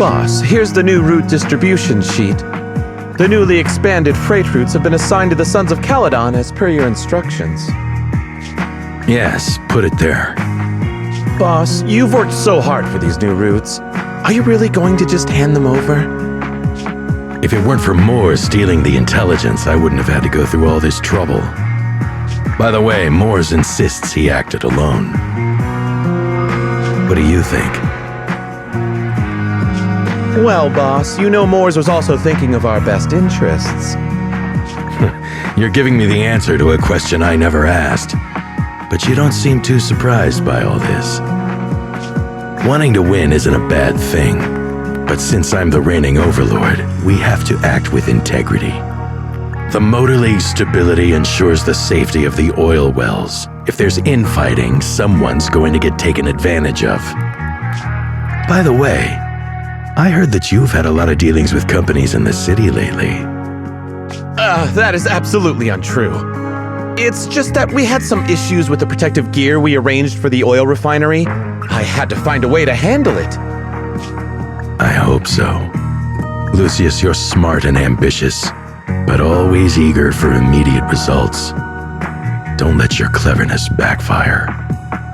Boss, here's the new route distribution sheet. The newly expanded freight routes have been assigned to the Sons of Caledon as per your instructions. Yes, put it there. Boss, you've worked so hard for these new routes. Are you really going to just hand them over? If it weren't for Moore stealing the intelligence, I wouldn't have had to go through all this trouble. By the way, Moores insists he acted alone. What do you think? Well, boss, you know Moores was also thinking of our best interests. You're giving me the answer to a question I never asked. But you don't seem too surprised by all this. Wanting to win isn't a bad thing. But since I'm the reigning overlord, we have to act with integrity. The Motor League's stability ensures the safety of the oil wells. If there's infighting, someone's going to get taken advantage of. By the way, I heard that you've had a lot of dealings with companies in the city lately. That is absolutely untrue. It's just that we had some issues with the protective gear we arranged for the oil refinery. I had to find a way to handle it. I hope so. Lucius, you're smart and ambitious, but always eager for immediate results. Don't let your cleverness backfire.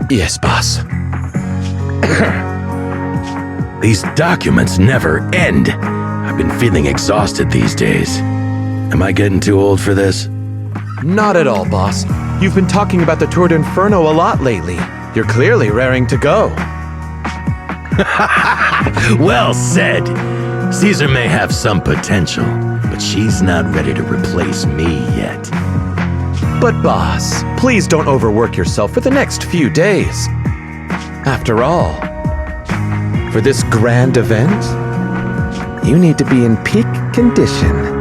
Yes, boss. These documents never end. I've been feeling exhausted these days. Am I getting too old for this? Not at all, boss. You've been talking about the Tour d'Inferno a lot lately. You're clearly raring to go. Well said. Caesar may have some potential, but she's not ready to replace me yet. But boss, please don't overwork yourself for the next few days. After all, for this grand event, you need to be in peak condition.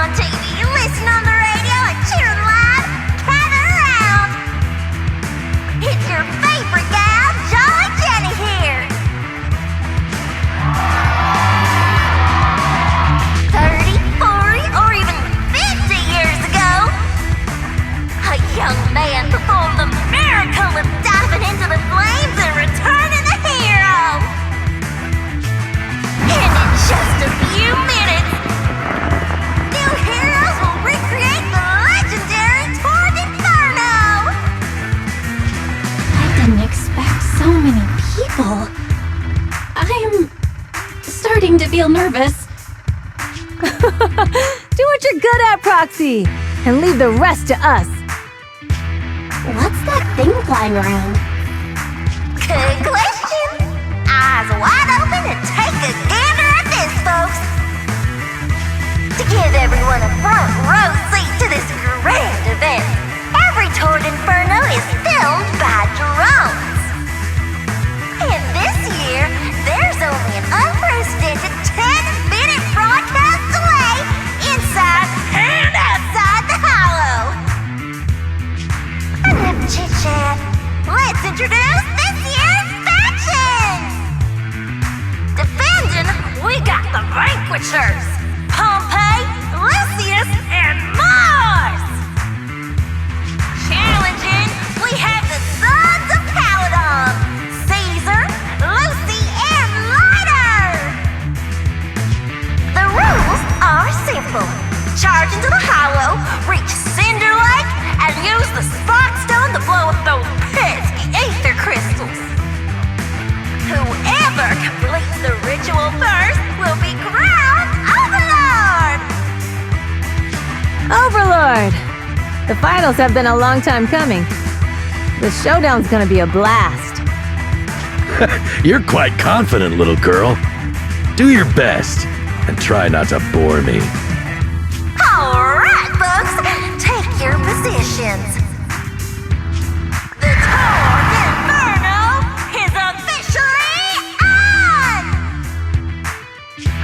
on TV, listen on the radio, and cheering live, gather around. It's your favorite gal, Jolly Jenny here. 30, 40, or even 50 years ago, a young man performed the miracle of diving into the flames and returning a hero. And in just a few minutes, new heroes will recreate the legendary tour Inferno. I didn't expect so many people. I'm starting to feel nervous. Do what you're good at, Proxy, and leave the rest to us. What's that thing flying around? Good question. Eyes wide open and take a gander at this, folks. To give everyone a front row seat to this grand event, every tour Inferno is filmed by drones. And this year, there's only an unprecedented 10-minute broadcast delay inside and outside the Hollow. Enough chit-chat. Let's introduce this year's factions! Defending, we got the Vanquishers, Pompey, Lucius, and Mars! Challenging, we have the Sons of Paladon, Caesar, Lucy, and Lighter! The rules are simple. Charge into the Hollow, reach Cinder Lake, and use the Spark Stone to blow up those pesky ether crystals. Whoever completes the ritual first will be crowned Overlord! Overlord! The finals have been a long time coming. The showdown's gonna be a blast. You're quite confident, little girl. Do your best, and try not to bore me. Alright, folks, take your positions. The tour Inferno is officially on!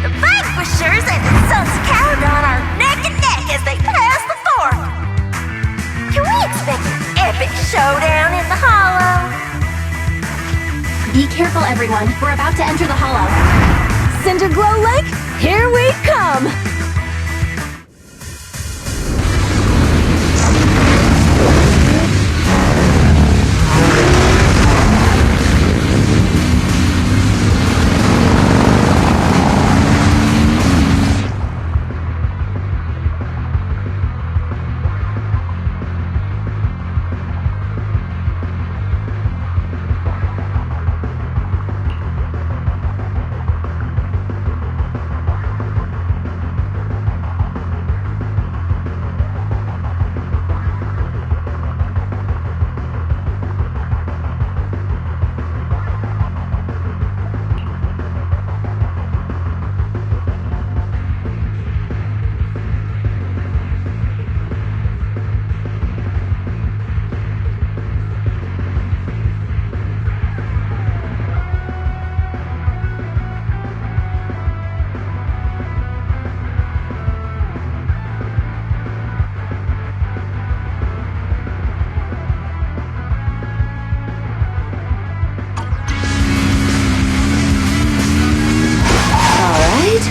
The Vanquishers and the Sons of Paladon are neck and neck as they pass the fork. Can we expect an epic showdown in the Hollow? Be careful, everyone. We're about to enter the Hollow. Cinderglow Lake, here we come!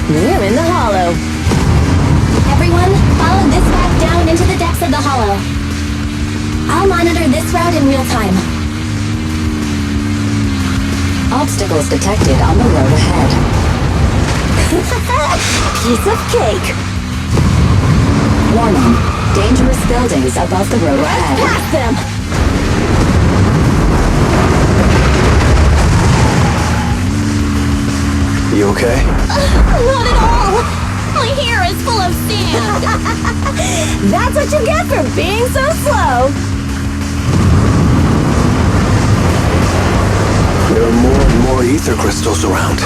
We're in the Hollow. Everyone, follow this path down into the depths of the Hollow. I'll monitor this route in real time. Obstacles detected on the road ahead. Piece of cake. Warning. Dangerous buildings above the road ahead. Past them! You okay? Not at all! My hair is full of sand! That's what you get for being so slow! There are more and more ether crystals around.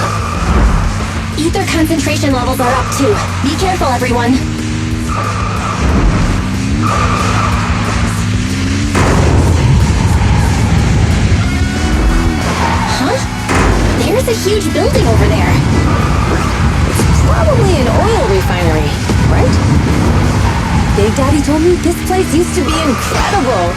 Ether concentration levels are up too. Be careful, everyone. Huh? There's a huge building over there. It's probably an oil refinery, right? Big Daddy told me this place used to be incredible.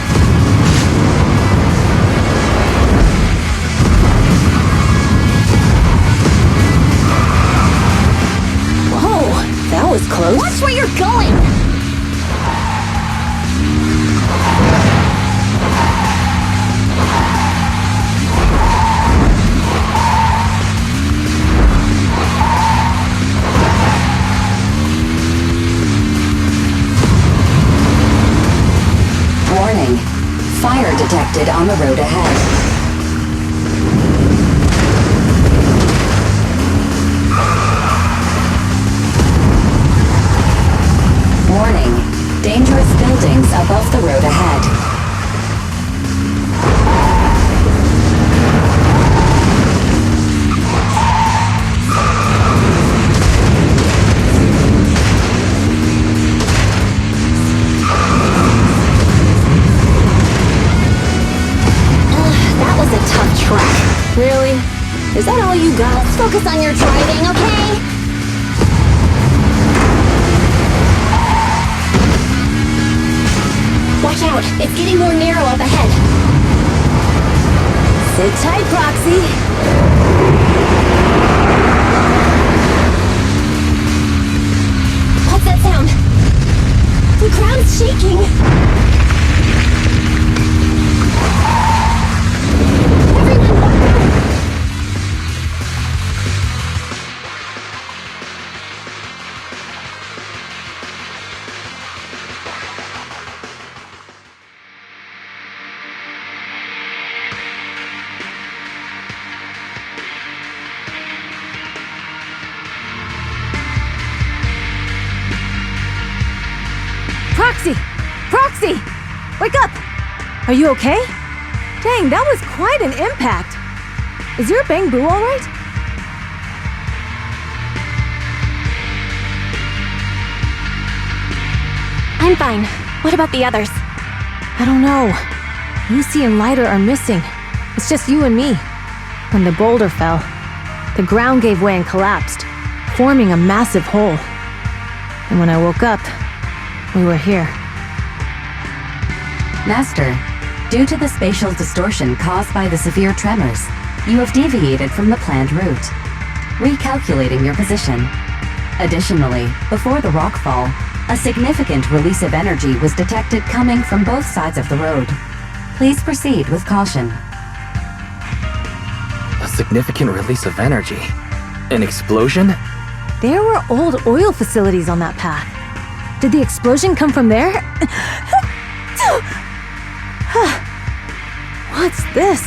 Whoa, that was close. Watch where you're going! Warning. Fire detected on the road ahead. Warning. Dangerous buildings above the road ahead. That was a tough track. Really? Is that all you got? Focus on your driving, okay? Watch out, it's getting more narrow up ahead. Sit tight, Proxy. What's that sound? The ground's shaking. Proxy! Wake up! Are you okay? Dang, that was quite an impact. Is your bang boo alright? I'm fine. What about the others? I don't know. Lucy and Lighter are missing. It's just you and me. When the boulder fell, the ground gave way and collapsed, forming a massive hole. And when I woke up, we were here. Master, due to the spatial distortion caused by the severe tremors, you have deviated from the planned route, recalculating your position. Additionally, before the rockfall, a significant release of energy was detected coming from both sides of the road. Please proceed with caution. A significant release of energy? An explosion? There were old oil facilities on that path. Did the explosion come from there? What's this?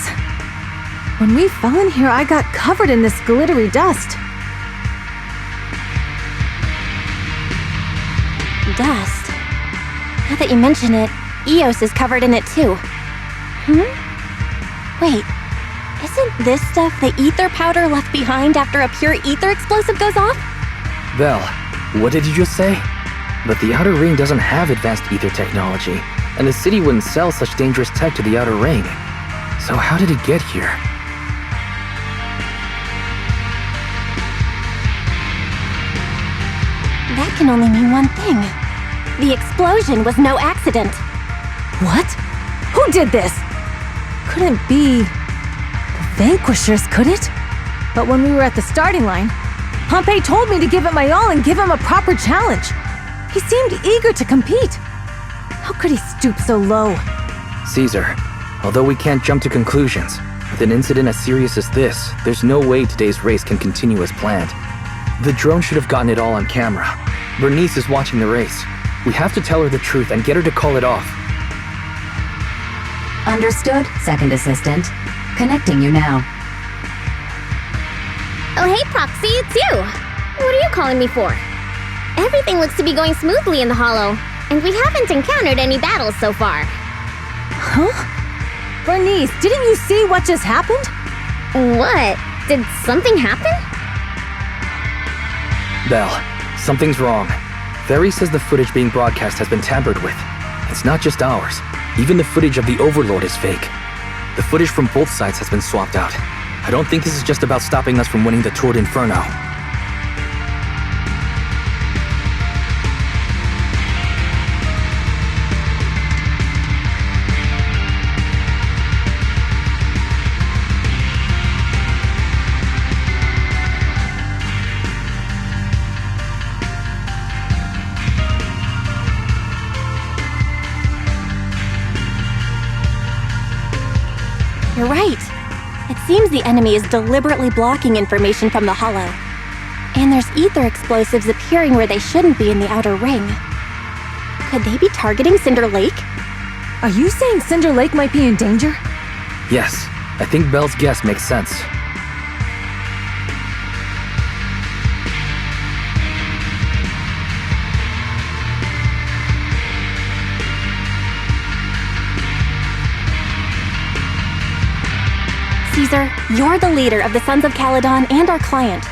When we fell in here, I got covered in this glittery dust. Dust. Now that you mention it, Eos is covered in it too. Wait, isn't this stuff the ether powder left behind after a pure ether explosive goes off? Belle, what did you just say? But the Outer Ring doesn't have advanced ether technology, and the city wouldn't sell such dangerous tech to the Outer Ring. So how did it get here? That can only mean one thing. The explosion was no accident. What? Who did this? Couldn't be the Vanquishers, could it? But when we were at the starting line, Pompey told me to give it my all and give him a proper challenge. He seemed eager to compete. How could he stoop so low? Caesar, although we can't jump to conclusions, with an incident as serious as this, there's no way today's race can continue as planned. The drone should have gotten it all on camera. Bernice is watching the race. We have to tell her the truth and get her to call it off. Understood, Second Assistant. Connecting you now. Oh hey, Proxy, it's you! What are you calling me for? Everything looks to be going smoothly in the Hollow, and we haven't encountered any battles so far. Huh? Bernice, didn't you see what just happened? What? Did something happen? Belle, something's wrong. Ferry says the footage being broadcast has been tampered with. It's not just ours. Even the footage of the Overlord is fake. The footage from both sides has been swapped out. I don't think this is just about stopping us from winning the Tour d'Inferno. You're right. It seems the enemy is deliberately blocking information from the Hollow. And there's ether explosives appearing where they shouldn't be in the outer ring. Could they be targeting Cinder Lake? Are you saying Cinder Lake might be in danger? Yes, I think Belle's guess makes sense. Caesar, you're the leader of the Sons of Caledon and our client.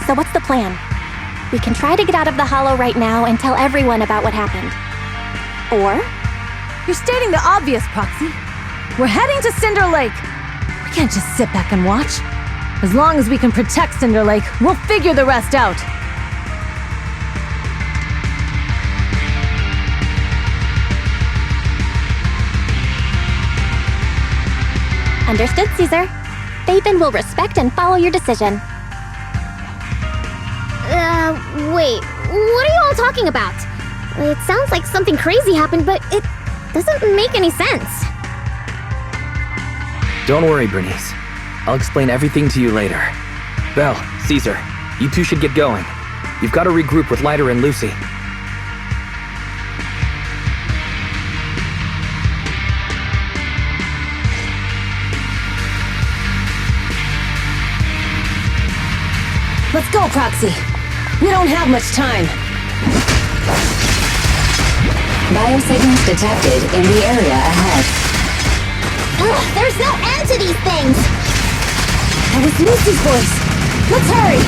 So what's the plan? We can try to get out of the Hollow right now and tell everyone about what happened. Or? You're stating the obvious, Proxy. We're heading to Cinder Lake. We can't just sit back and watch. As long as we can protect Cinder Lake, we'll figure the rest out. Understood, Caesar. Phaethon will respect and follow your decision. Wait, what are you all talking about? It sounds like something crazy happened, but it doesn't make any sense. Don't worry, Bernice. I'll explain everything to you later. Belle, Caesar, you two should get going. You've got to regroup with Leiter and Lucy. Let's go, Proxy. We don't have much time. Biosignals detected in the area ahead. Ugh, there's no end to these things! That was Lucy's voice. Let's hurry.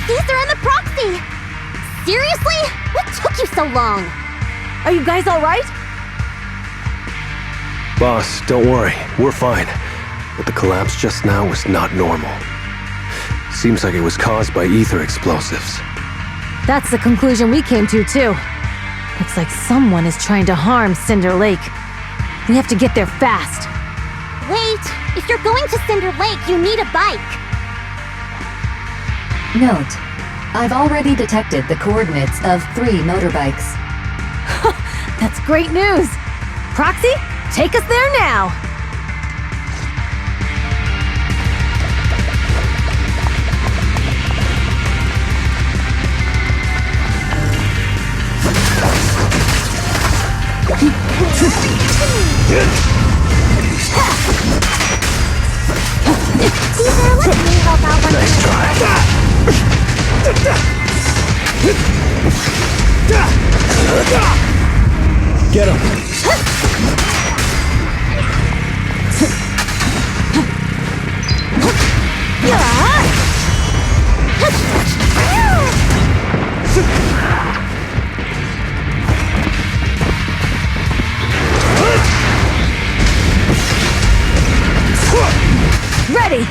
Caesar and the Proxy! Seriously? What took you so long? Are you guys all right? Boss, don't worry. We're fine. But the collapse just now was not normal. Seems like it was caused by ether explosives. That's the conclusion we came to, too. Looks like someone is trying to harm Cinder Lake. We have to get there fast. Wait! If you're going to Cinder Lake, you need a bike! Note, I've already detected the coordinates of 3 motorbikes. That's great news! Proxy, take us there now! Caesar, let me help out one Nice try. Get him! Ready!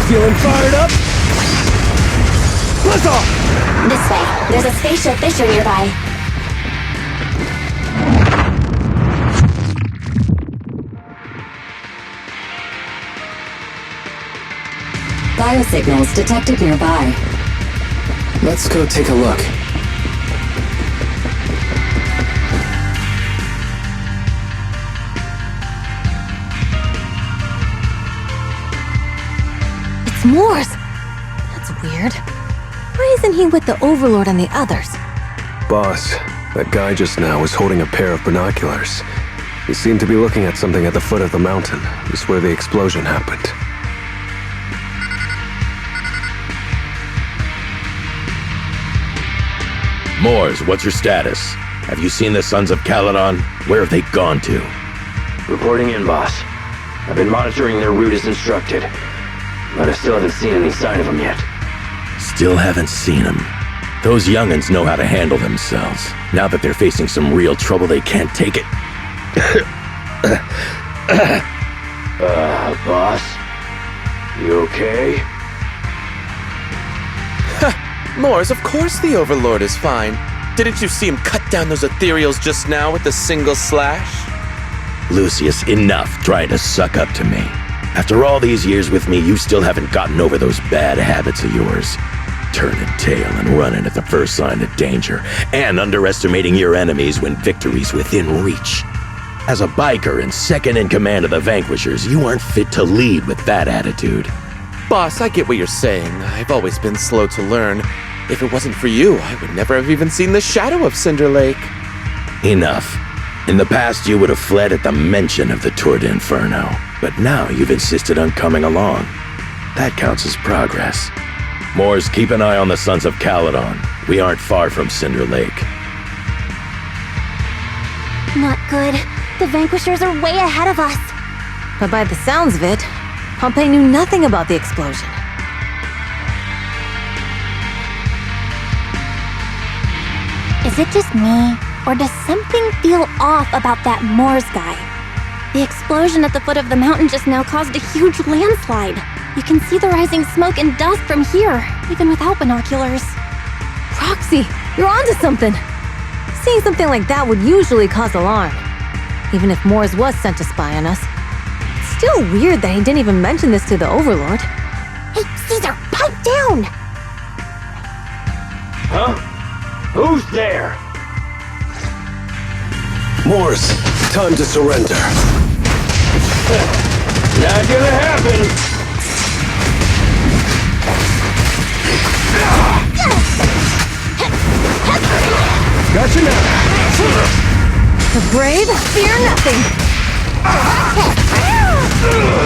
Feeling fired up? Let's off! This way. There's a spatial fissure nearby. Biosignals detected nearby. Let's go take a look. It's Morse! That's weird. Why isn't he with the Overlord and the others? Boss, that guy just now was holding a pair of binoculars. He seemed to be looking at something at the foot of the mountain, just where the explosion happened. Moors, what's your status? Have you seen the Sons of Caledon? Where have they gone to? Reporting in, boss. I've been monitoring their route as instructed, but I still haven't seen any sign of them yet. Still haven't seen them. Those young'uns know how to handle themselves. Now that they're facing some real trouble, they can't take it. Boss? You okay? Moors, of course the Overlord is fine. Didn't you see him cut down those ethereals just now with a single slash? Lucius, enough trying to suck up to me. After all these years with me, you still haven't gotten over those bad habits of yours. Turning tail and running at the first sign of danger, and underestimating your enemies when victory's within reach. As a biker and second in command of the Vanquishers, you aren't fit to lead with that attitude. Boss, I get what you're saying. I've always been slow to learn. If it wasn't for you, I would never have even seen the shadow of Cinder Lake. Enough. In the past, you would have fled at the mention of the Tour de Inferno, but now you've insisted on coming along. That counts as progress. Moors, keep an eye on the Sons of Caledon. We aren't far from Cinder Lake. Not good. The Vanquishers are way ahead of us. But by the sounds of it, Pompey knew nothing about the explosion. Is it just me, or does something feel off about that Moors guy? The explosion at the foot of the mountain just now caused a huge landslide. You can see the rising smoke and dust from here, even without binoculars. Roxy, you're onto something. Seeing something like that would usually cause alarm. Even if Moors was sent to spy on us. It's still weird that he didn't even mention this to the Overlord. Hey, Caesar, pipe down! Huh? Who's there? Moors, time to surrender. Not gonna happen! Gotcha now. The brave fear nothing.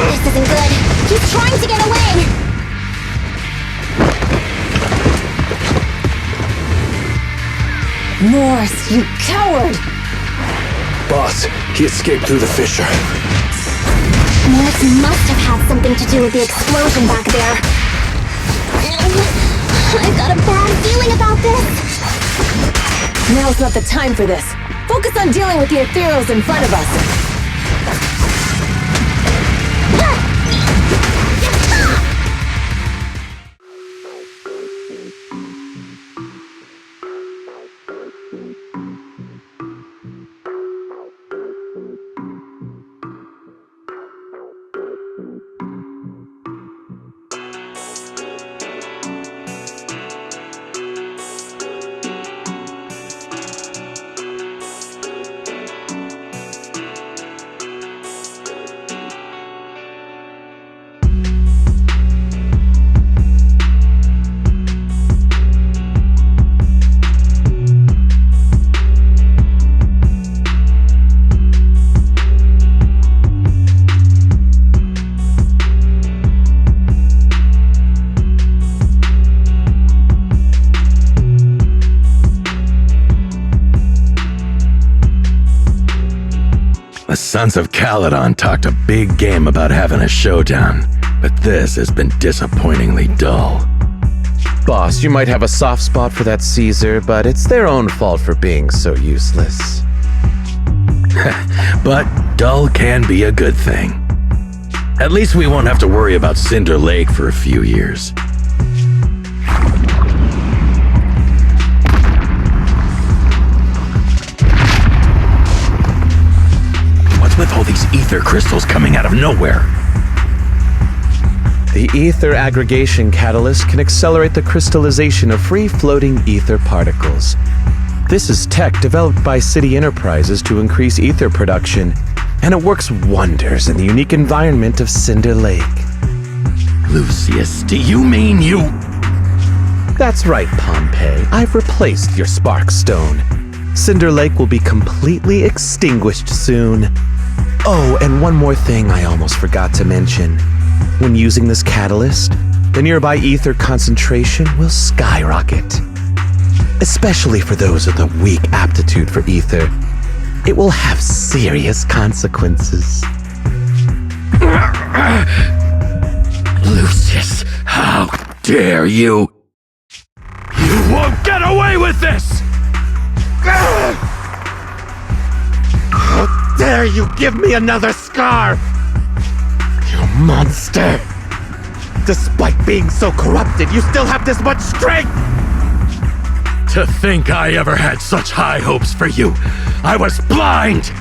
This isn't good. He's trying to get away. Moors, you coward! Boss, he escaped through the fissure. Moors must have had something to do with the explosion back there. I've got a bad feeling about this. Now's not the time for this. Focus on dealing with the ethereals in front of us. The Sons of Caledon talked a big game about having a showdown, but this has been disappointingly dull. Boss, you might have a soft spot for that Caesar, but it's their own fault for being so useless. But dull can be a good thing. At least we won't have to worry about Cinder Lake for a few years. What's with all these ether crystals coming out of nowhere? The ether aggregation catalyst can accelerate the crystallization of free-floating ether particles. This is tech developed by City Enterprises to increase ether production, and it works wonders in the unique environment of Cinder Lake. Lucius, do you mean you... That's right, Pompey. I've replaced your spark stone. Cinder Lake will be completely extinguished soon. Oh, and one more thing I almost forgot to mention. When using this catalyst, the nearby ether concentration will skyrocket. especially for those with a weak aptitude for ether, it will have serious consequences. Lucius, how dare you? You won't get away with this! How dare you give me another scar! You monster! Despite being so corrupted, you still have this much strength! To think I ever had such high hopes for you! I was blind!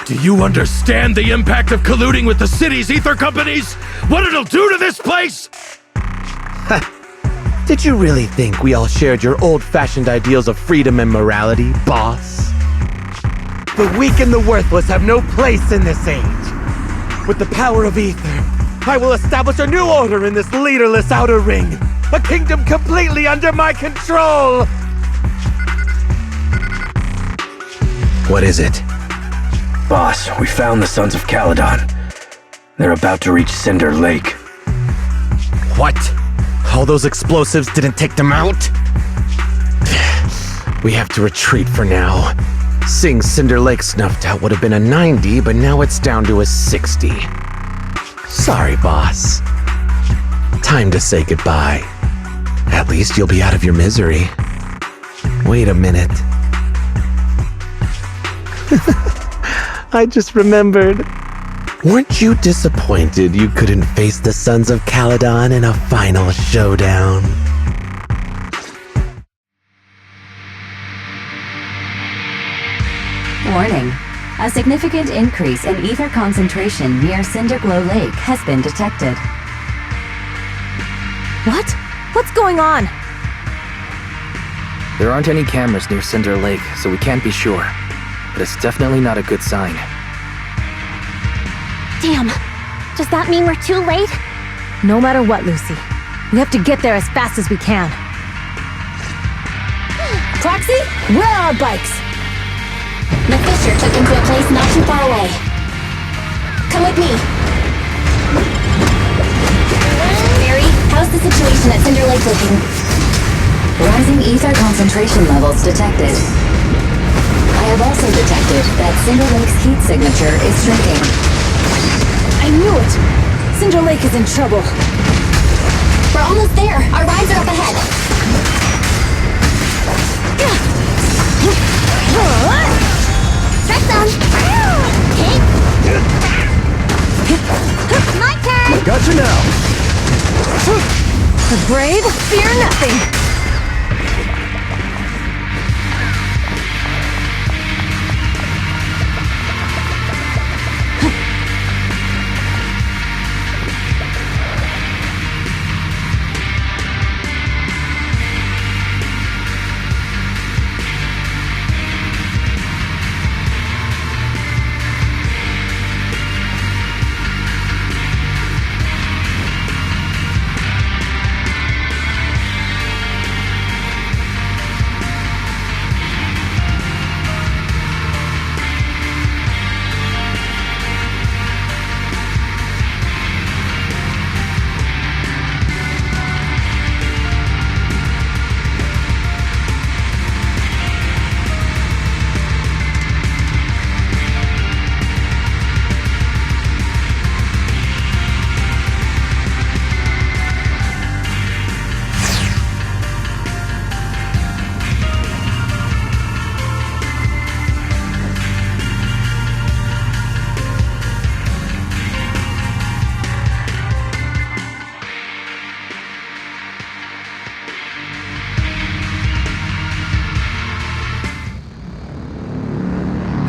Do you understand the impact of colluding with the city's ether companies? What it'll do to this place? Did you really think we all shared your old-fashioned ideals of freedom and morality, boss? The weak and the worthless have no place in this age. With the power of ether, I will establish a new order in this leaderless outer ring. A kingdom completely under my control! What is it? Boss, we found the Sons of Caledon. They're about to reach Cinder Lake. What? All those explosives didn't take them out? We have to retreat for now. Seeing Cinder Lake snuffed out would have been a 90, but now it's down to a 60. Sorry, boss. Time to say goodbye. At least you'll be out of your misery. Wait a minute. I just remembered. Weren't you disappointed you couldn't face the Sons of Caledon in a final showdown? Warning. A significant increase in ether concentration near Cinderglow Lake has been detected. What? What's going on? There aren't any cameras near Cinder Lake, so we can't be sure. But it's definitely not a good sign. Damn. Does that mean we're too late? No matter what, Lucy. We have to get there as fast as we can. Proxy, where are our bikes? The fissure took them to a place not too far away. Come with me. Barry, how's the situation at Cinder Lake looking? Rising ether concentration levels detected. I have also detected that Cinder Lake's heat signature is shrinking. I knew it! Cinder Lake is in trouble. We're almost there. Our rides are up ahead. Track on. Okay. My turn. Gotcha now. The brave fear nothing.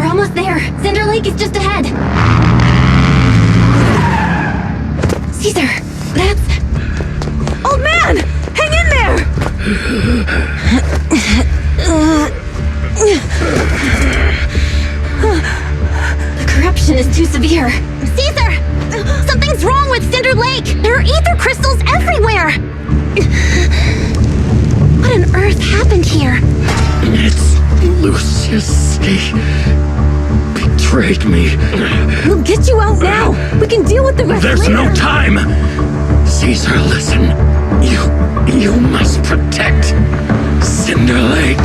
Almost there. Cinder Lake is just ahead. Caesar, that's... Old man! Hang in there! The corruption is too severe. Caesar! Something's wrong with Cinder Lake! There are ether crystals everywhere! What on earth happened here? It's Lucius. He betrayed me. We'll get you out now! We can deal with the rest There's later! no time! Caesar, listen. You must protect Cinder Lake.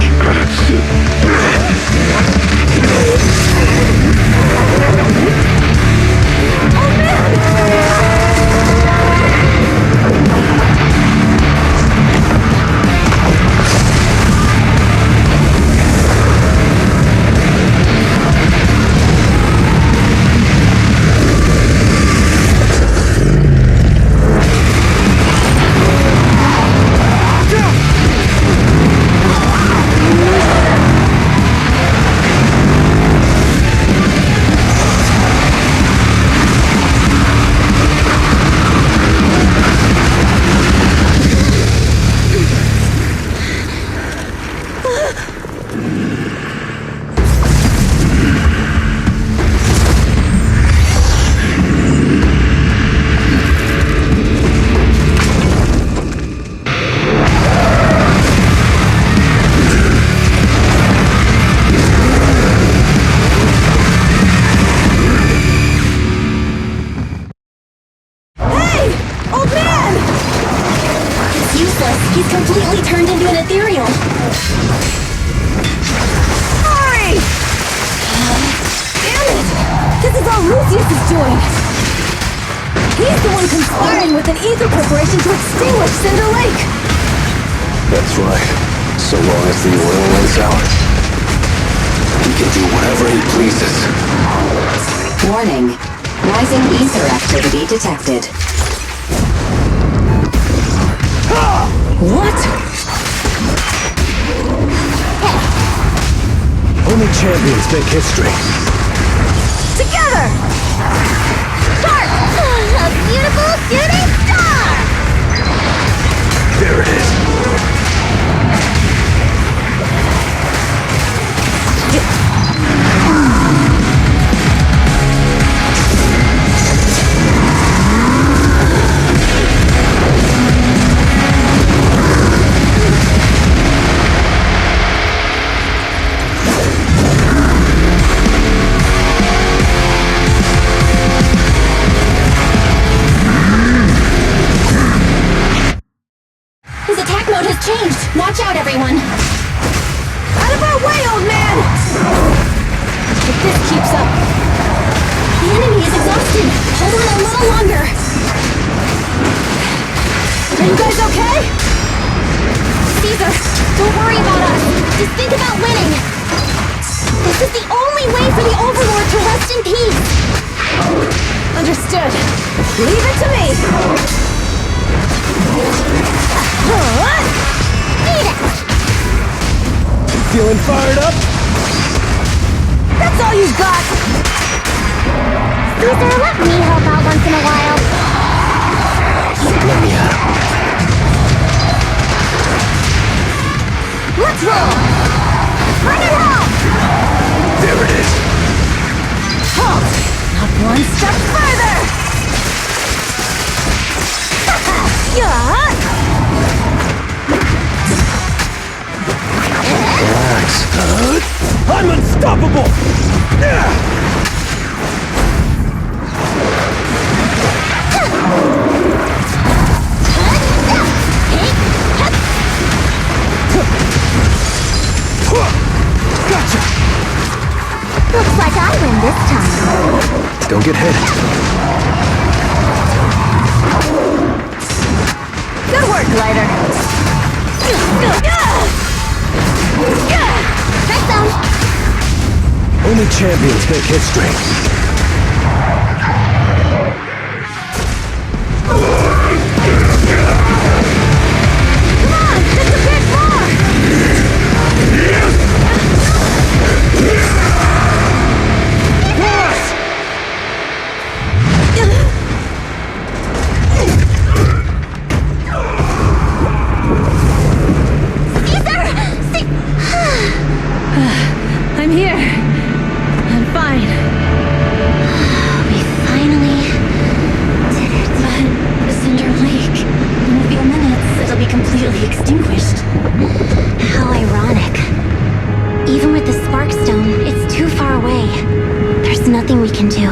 He's completely turned into an ethereal. Hurry! Damn it! This is all Lucius is doing. He's the one conspiring with an ether corporation to extinguish Cinder Lake. That's right. So long as the oil runs out, he can do whatever he pleases. Warning. Rising ether activity detected. What? Only champions make history. Together! Sharp! A beautiful shooting star! There it is. His attack mode has changed. Watch out, everyone. Out of our way, old man! If this keeps up... The enemy is exhausted. Hold on a little longer. Are you guys okay? Caesar, don't worry about us. Just think about winning. This is the only way for the Overlord to rest in peace. Understood. Leave it to me. Eat it! Feeling fired up? That's all you've got! Caesar, let me help out once in a while. Let me at him. Let's roll! Bring it home! There it is. Halt! Not one step further! Yeah! Relax. I'm unstoppable! Gotcha! Looks like I win this time. Don't get hit. Good work, Glider! Strike zone. Only champions make history. Come on, just a bit more! I'm here. I'm fine. We finally did it. But Cinder Lake, in a few minutes, it'll be completely extinguished. How ironic. Even with the Spark Stone, it's too far away. There's nothing we can do.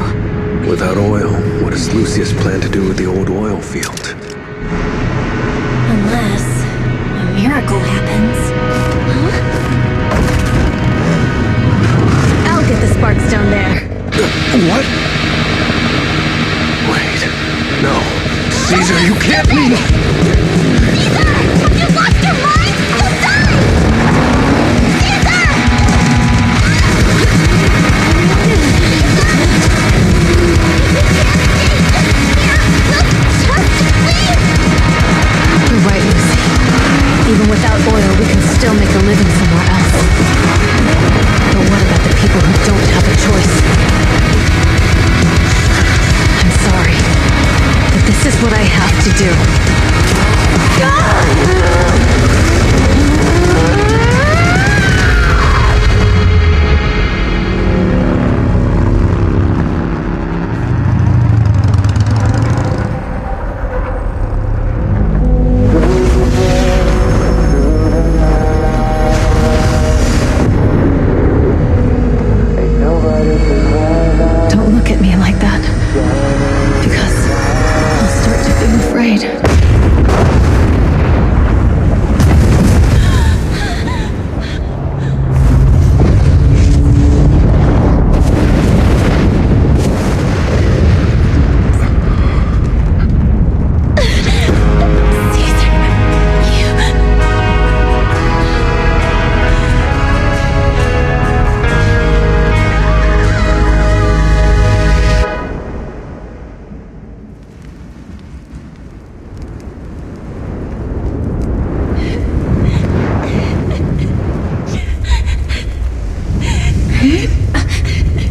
Without oil, what does Lucius plan to do with the old oil field? Unless a miracle happens. the sparks down there. What? Wait. No. Caesar, you can't be... Caesar! Have you lost your mind? You'll die! Caesar! You're right, Lucy. Even without oil, we can still make a living somewhere else. But what about the people who don't have a choice? I'm sorry, but this is what I have to do. Don't look at me like that, because I'll start to feel afraid.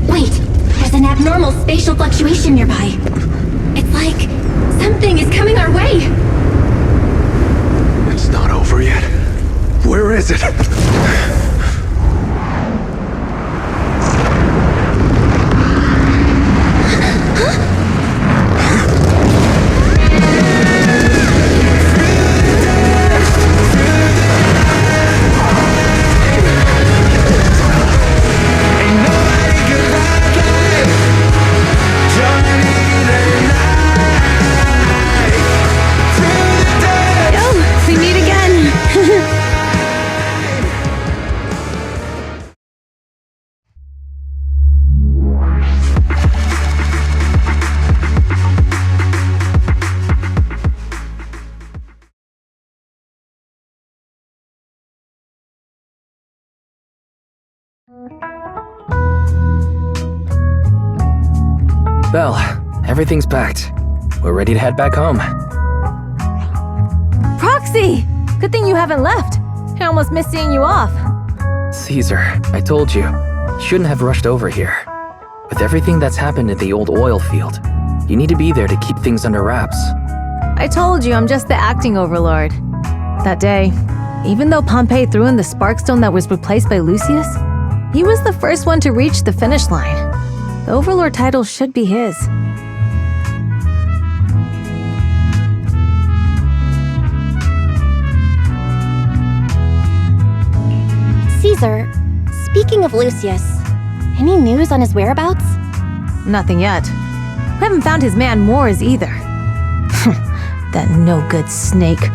Wait, there's an abnormal spatial fluctuation nearby. It's like something is coming our way. It's not over yet. Where is it? We meet again. Belle, everything's packed. We're ready to head back home. Proxy! Good thing you haven't left. I almost missed seeing you off. Caesar, I told you, shouldn't have rushed over here. With everything that's happened at the old oil field, you need to be there to keep things under wraps. I told you I'm just the acting overlord. That day, even though Pompey threw in the Sparkstone that was replaced by Lucius, he was the first one to reach the finish line. The overlord title should be his. Caesar, speaking of Lucius, any news on his whereabouts? Nothing yet. We haven't found his man Moores either. That no-good snake.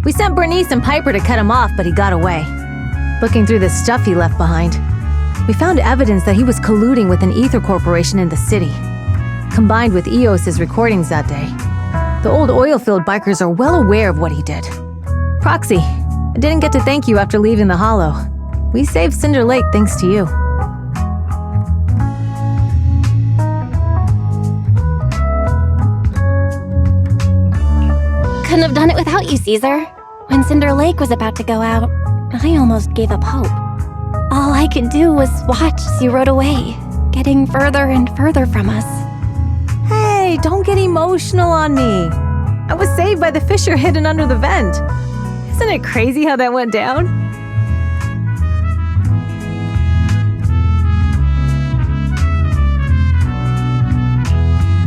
We sent Bernice and Piper to cut him off, but he got away. Looking through the stuff he left behind, we found evidence that he was colluding with an ether corporation in the city, combined with Eos's recordings that day. The old oilfield bikers are well aware of what he did. Proxy, I didn't get to thank you after leaving the Hollow. We saved Cinder Lake thanks to you. Couldn't have done it without you, Caesar. When Cinder Lake was about to go out, I almost gave up hope. All I could do was watch as you rode away, getting further and further from us. Hey, don't get emotional on me. I was saved by the fissure hidden under the vent. Isn't it crazy how that went down?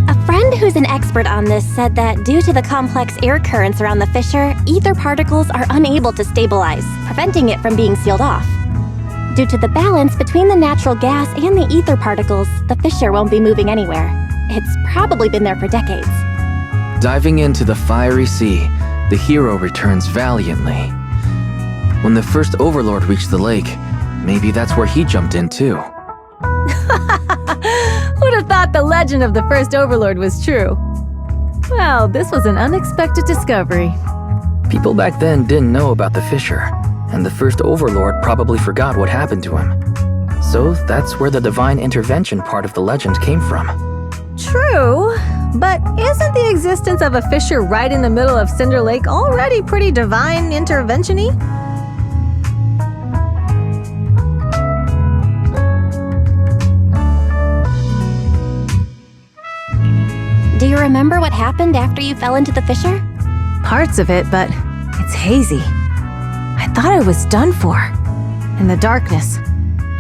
A friend who's an expert on this said that due to the complex air currents around the fissure, ether particles are unable to stabilize, preventing it from being sealed off. Due to the balance between the natural gas and the ether particles, the fissure won't be moving anywhere. It's probably been there for decades. Diving into the fiery sea, the hero returns valiantly. When the first overlord reached the lake, maybe that's where he jumped in too. Who'd have thought the legend of the first Overlord was true? Well, this was an unexpected discovery. People back then didn't know about the fissure, and the first Overlord probably forgot what happened to him. So that's where the divine intervention part of the legend came from. True, but isn't the existence of a fissure right in the middle of Cinder Lake already pretty divine intervention-y? Do you remember what happened after you fell into the fissure? Parts of it, but it's hazy. I thought I was done for. In the darkness,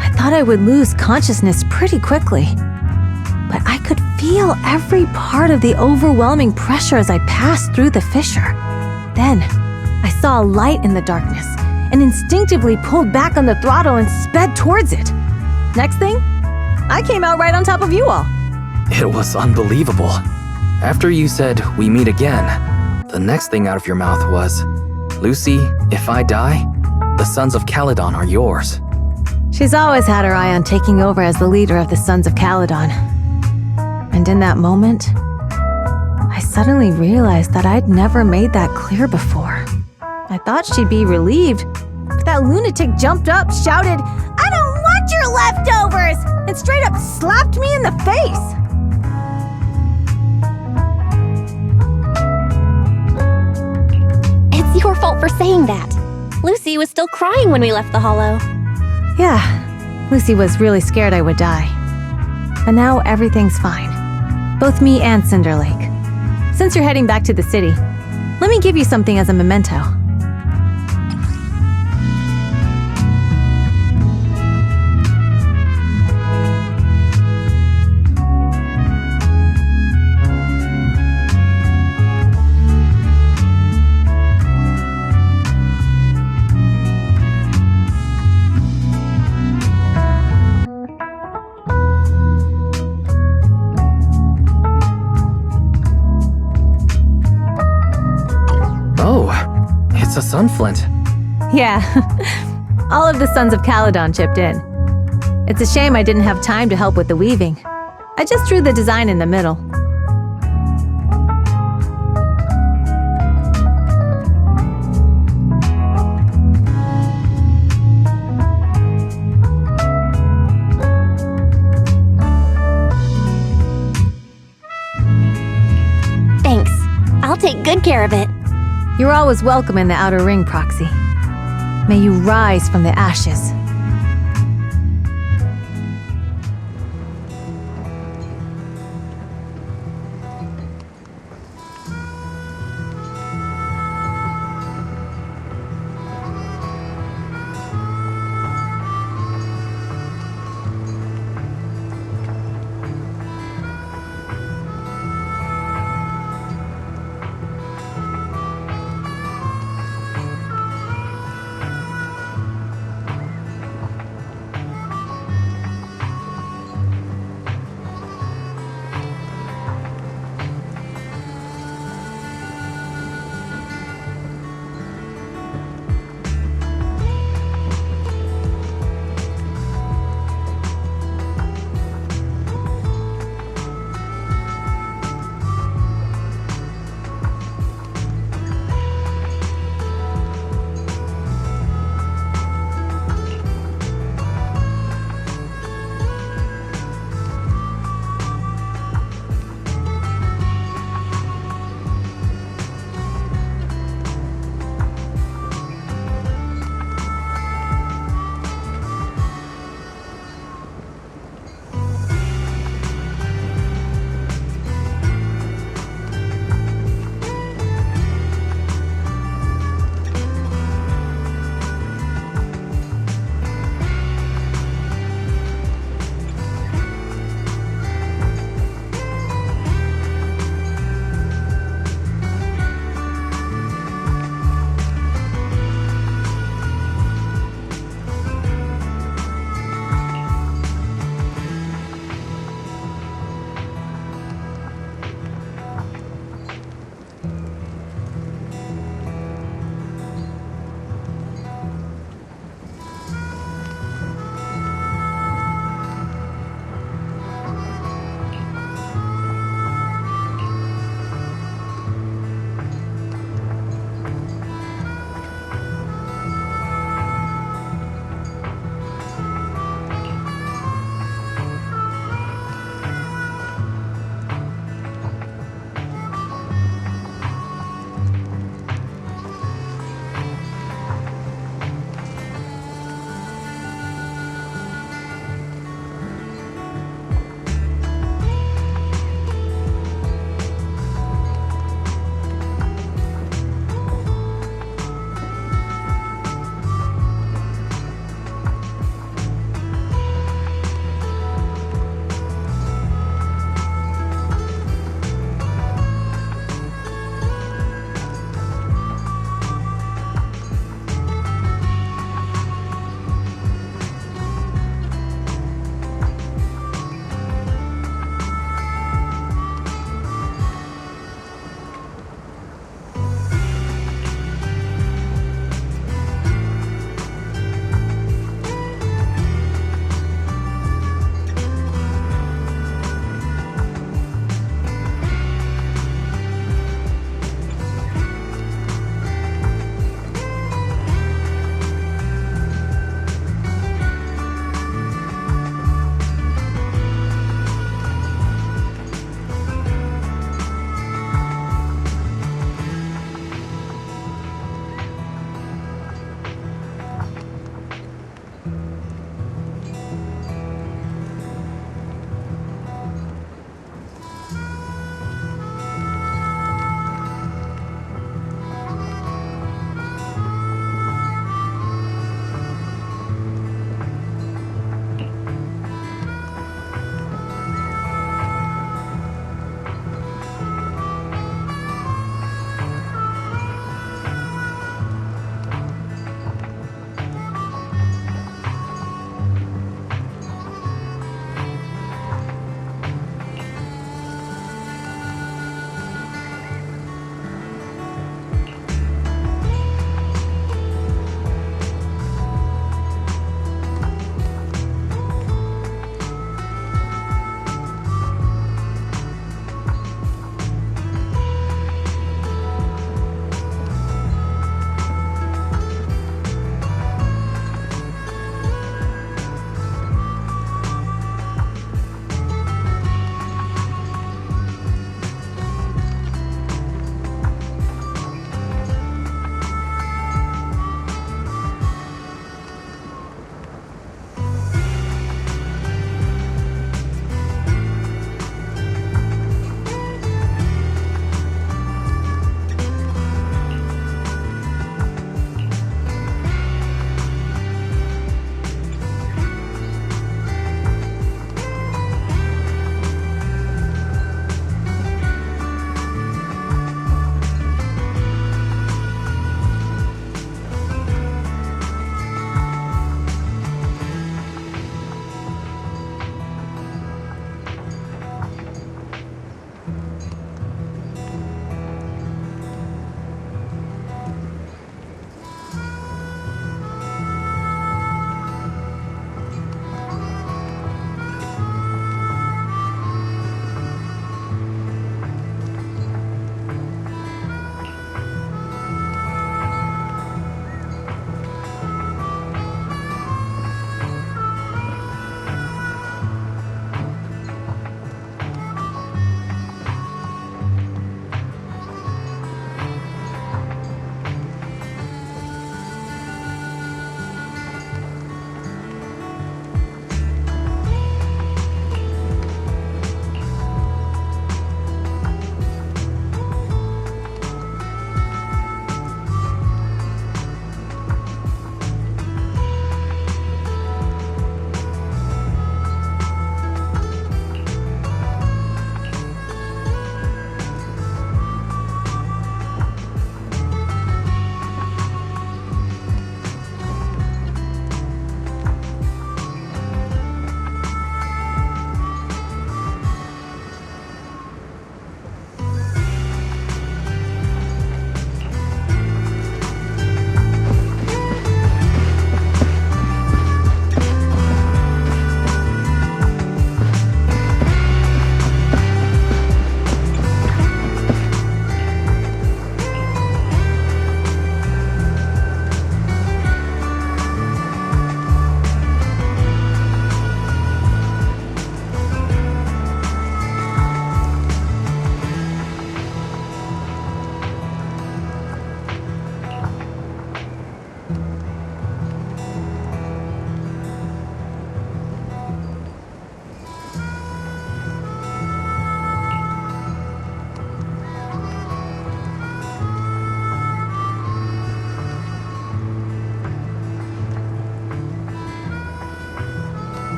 I thought I would lose consciousness pretty quickly. But I could feel every part of the overwhelming pressure as I passed through the fissure. Then, I saw a light in the darkness and instinctively pulled back on the throttle and sped towards it. Next thing, I came out right on top of you all. It was unbelievable. After you said, "We meet again," the next thing out of your mouth was, "Lucy, if I die, the Sons of Caledon are yours." She's always had her eye on taking over as the leader of the Sons of Caledon. And in that moment, I suddenly realized that I'd never made that clear before. I thought she'd be relieved, but that lunatic jumped up, shouted, "I don't want your leftovers!" and straight up slapped me in the face. It's your fault for saying that. Lucy was still crying when we left the hollow. Yeah, Lucy was really scared I would die. But now everything's fine. Both me and Cinder Lake. Since you're heading back to the city, let me give you something as a memento. It's a sunflint. Yeah, all of the Sons of Caledon chipped in. It's a shame I didn't have time to help with the weaving. I just drew the design in the middle. Thanks. I'll take good care of it. You're always welcome in the Outer Ring, Proxy. May you rise from the ashes.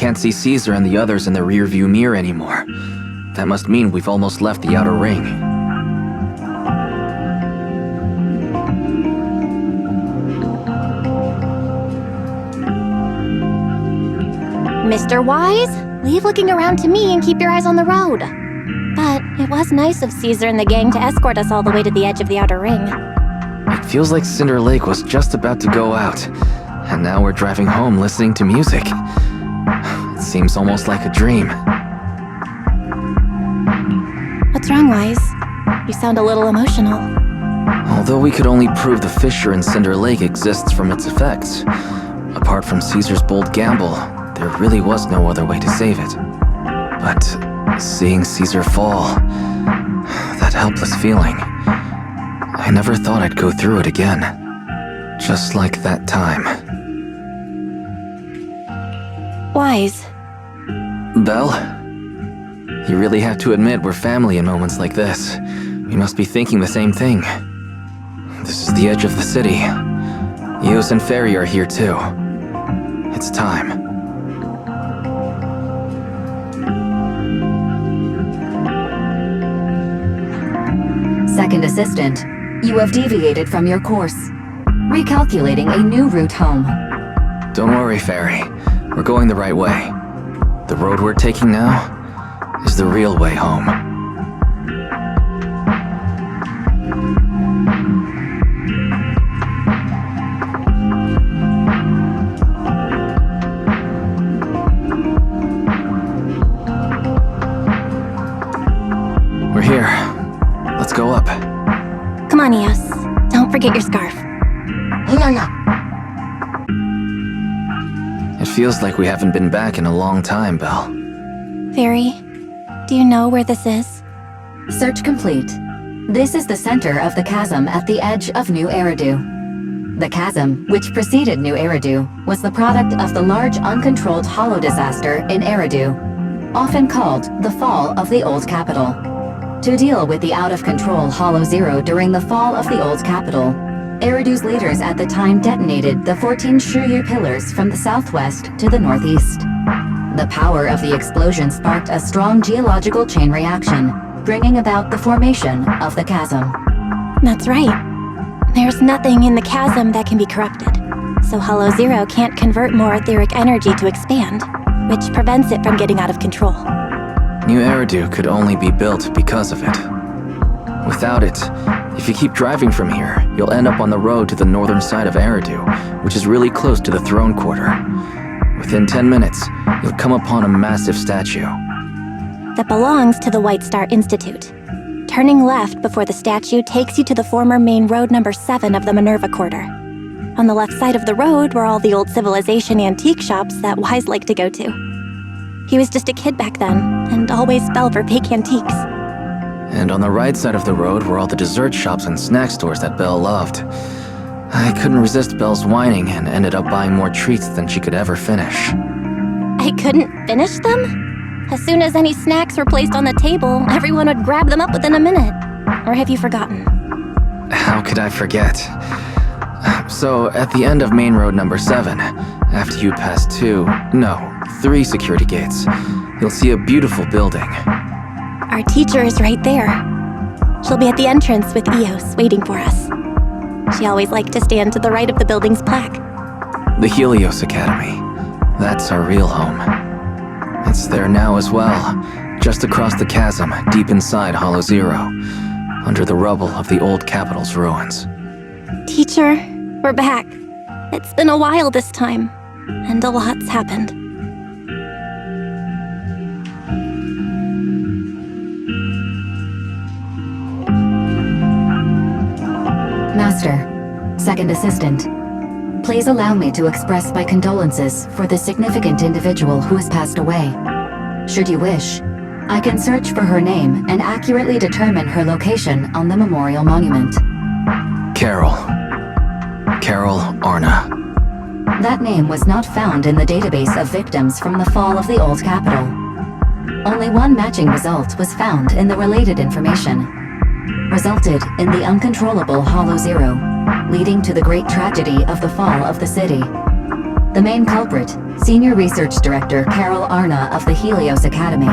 can't see Caesar and the others in the rearview mirror anymore. That must mean we've almost left the outer ring. Mr. Wise, leave looking around to me and keep your eyes on the road. But it was nice of Caesar and the gang to escort us all the way to the edge of the outer ring. It feels like Cinder Lake was just about to go out, and now we're driving home listening to music. It seems almost like a dream. What's wrong, Wise? You sound a little emotional. Although we could only prove the fissure in Cinder Lake exists from its effects, apart from Caesar's bold gamble, there really was no other way to save it. But seeing Caesar fall, that helpless feeling, I never thought I'd go through it again. Just like that time. Wise. Belle? You really have to admit we're family in moments like this. We must be thinking the same thing. This is the edge of the city. Eos and Ferry are here too. It's time. Second assistant, you have deviated from your course. Recalculating a new route home. Don't worry, Ferry. We're going the right way. The road we're taking now is the real way home. We're here. Let's go up. Come on, Eos. Don't forget your scarf. It feels like we haven't been back in a long time, Belle. Fairy, do you know where this is? Search complete. This is the center of the chasm at the edge of New Eridu. The chasm, which preceded New Eridu, was the product of the large uncontrolled hollow disaster in Eridu, often called the fall of the Old Capital. To deal with the out-of-control Hollow Zero during the fall of the Old Capital, Eridu's leaders at the time detonated the 14 Shuryu pillars from the southwest to the northeast. The power of the explosion sparked a strong geological chain reaction, bringing about the formation of the chasm. That's right. There's nothing in the chasm that can be corrupted, so Hollow Zero can't convert more etheric energy to expand, which prevents it from getting out of control. New Eridu could only be built because of it. Without it, if you keep driving from here, you'll end up on the road to the northern side of Eridu, which is really close to the throne quarter. Within 10 minutes, you'll come upon a massive statue. That belongs to the White Star Institute. Turning left before the statue takes you to the former main road number 7 of the Minerva Quarter. On the left side of the road were all the old civilization antique shops that Wise liked to go to. He was just a kid back then, and always fell for fake antiques. And on the right side of the road were all the dessert shops and snack stores that Belle loved. I couldn't resist Belle's whining and ended up buying more treats than she could ever finish. I couldn't finish them? As soon as any snacks were placed on the table, everyone would grab them up within a minute. Or have you forgotten? How could I forget? So, at the end of main road number 7, after you pass 3 security gates, you'll see a beautiful building. Our teacher is right there. She'll be at the entrance with Eos, waiting for us. She always liked to stand to the right of the building's plaque. The Helios Academy. That's our real home. It's there now as well, just across the chasm, deep inside Hollow Zero, under the rubble of the old capital's ruins. Teacher, we're back. It's been a while this time, and a lot's happened. Master, second assistant, please allow me to express my condolences for the significant individual who has passed away. Should you wish, I can search for her name and accurately determine her location on the memorial monument. Carol Arna. That name was not found in the database of victims from the fall of the Old Capital. Only one matching result was found in the related information. Resulted in the uncontrollable Hollow Zero, leading to the great tragedy of the fall of the city. The main culprit, Senior Research Director Carol Arna of the Helios Academy,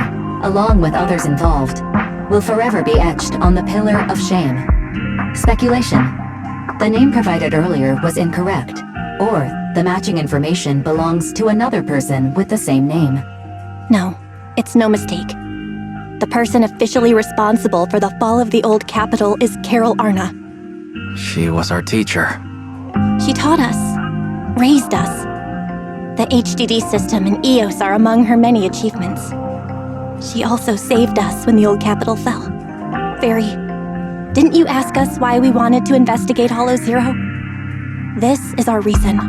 along with others involved, will forever be etched on the Pillar of Shame. Speculation. The name provided earlier was incorrect, or the matching information belongs to another person with the same name. No, it's no mistake. The person officially responsible for the fall of the old capital is Carol Arna. She was our teacher. She taught us, raised us. The HDD system and EOS are among her many achievements. She also saved us when the old capital fell. Fairy, didn't you ask us why we wanted to investigate Hollow Zero? This is our reason.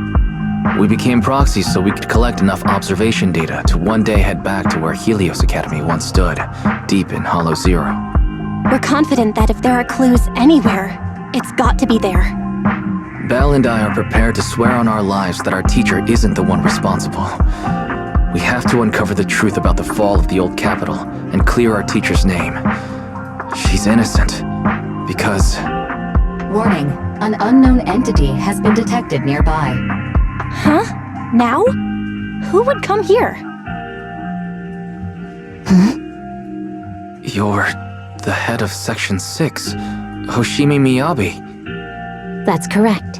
We became proxies so we could collect enough observation data to one day head back to where Helios Academy once stood, deep in Hollow Zero. We're confident that if there are clues anywhere, it's got to be there. Belle and I are prepared to swear on our lives that our teacher isn't the one responsible. We have to uncover the truth about the fall of the old capital and clear our teacher's name. She's innocent, because... Warning, an unknown entity has been detected nearby. Huh? Now? Who would come here? You're the head of Section 6, Hoshimi Miyabi. That's correct.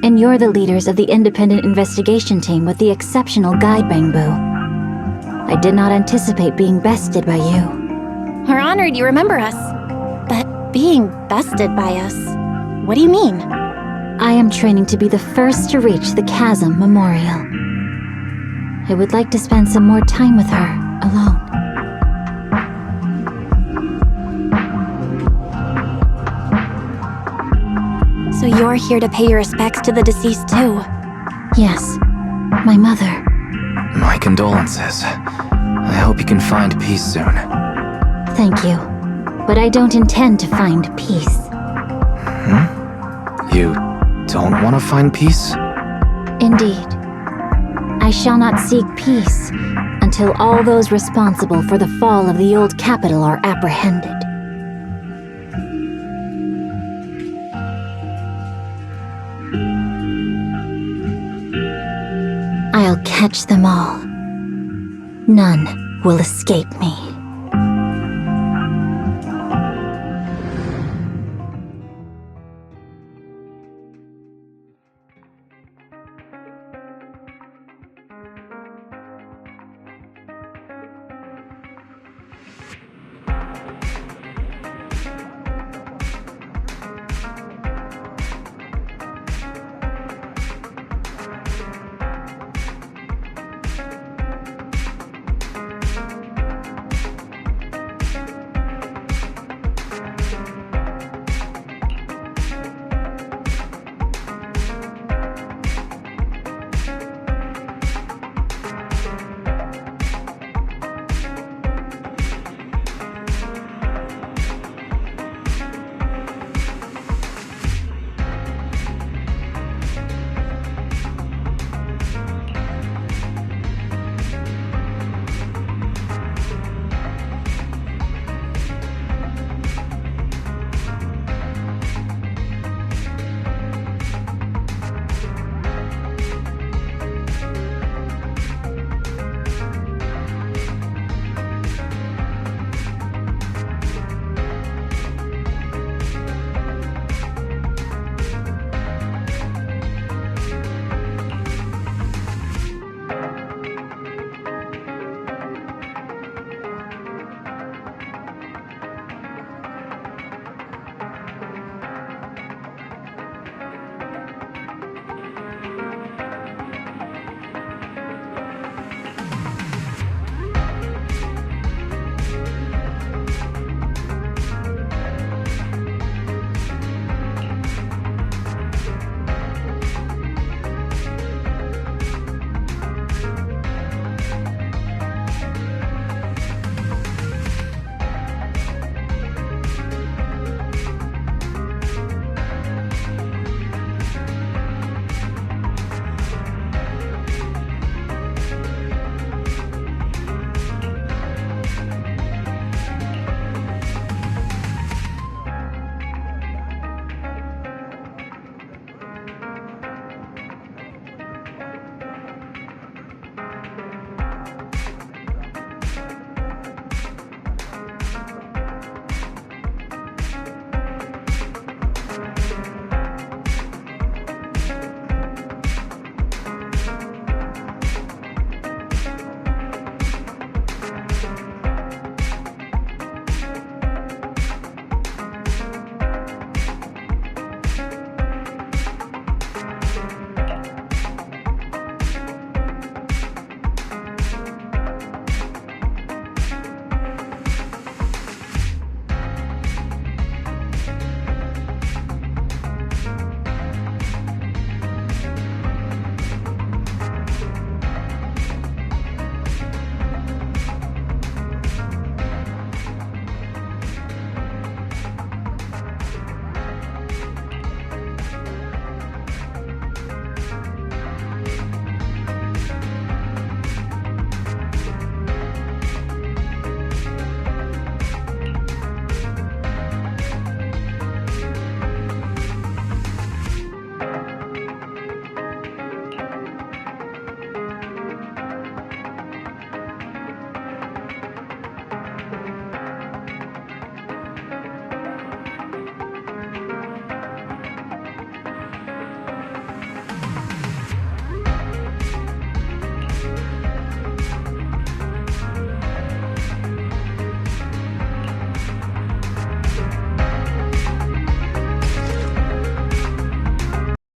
And you're the leaders of the independent investigation team with the exceptional guide Bangbu. I did not anticipate being bested by you. We're honored you remember us. But being bested by us, what do you mean? I am training to be the first to reach the Chasm Memorial. I would like to spend some more time with her, alone. So you're here to pay your respects to the deceased too? Yes, my mother. My condolences. I hope you can find peace soon. Thank you. But I don't intend to find peace. You don't want to find peace? Indeed. I shall not seek peace until all those responsible for the fall of the old capital are apprehended. I'll catch them all. None will escape me.